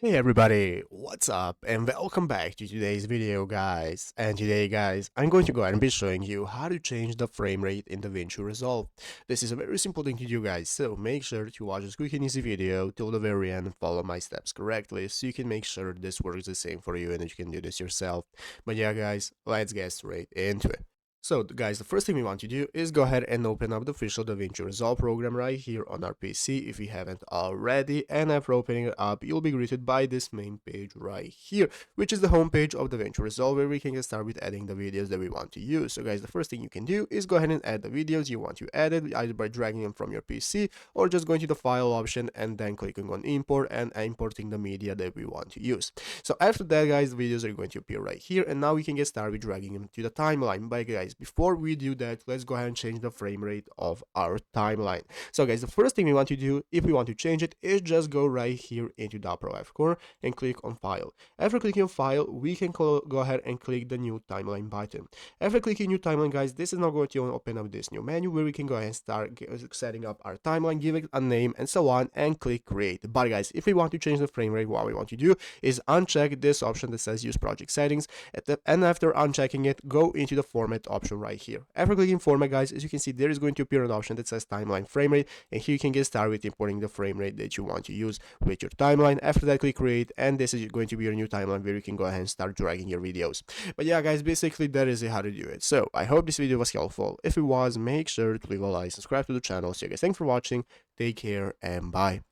Hey everybody, what's up and welcome back to today's video guys. And today guys, I'm going to go ahead and be showing you how to change the frame rate in Davinci Resolve. This is a very simple thing to do guys, so make sure to watch this quick and easy video till the very end and follow my steps correctly so you can make sure this works the same for you and that you can do this yourself. But yeah guys, let's get straight into it. So guys, the first thing we want to do is go ahead and open up the official Davinci Resolve program right here on our PC if you haven't already, and after opening it up, you'll be greeted by this main page right here, which is the home page of Davinci Resolve where we can get started with adding the videos that we want to use. So guys, the first thing you can do is go ahead and add the videos you want to edit either by dragging them from your PC or just going to the file option and then clicking on import and importing the media that we want to use. So after that guys, the videos are going to appear right here, and now we can get started with dragging them to the timeline. But guys, before we do that, let's go ahead and change the frame rate of our timeline. So guys, the first thing we want to do if we want to change it is just go right here into the upper left corner and click on file. After clicking on file, we can go ahead and click the new timeline button. After clicking new timeline guys, this is now going to open up this new menu where we can go ahead and start setting up our timeline, give it a name and so on, and click create. But guys, if we want to change the frame rate, what we want to do is uncheck this option that says use project settings, and after unchecking it, go into the format option right here. After clicking format guys, as you can see, there is going to appear an option that says timeline frame rate, and here you can get started with importing the frame rate that you want to use with your timeline. After that, click create, and this is going to be your new timeline where you can go ahead and start dragging your videos. But yeah guys, basically that is how to do it. So I hope this video was helpful. If it was, make sure to leave a like, subscribe to the channel. So you guys, thanks for watching, take care and bye.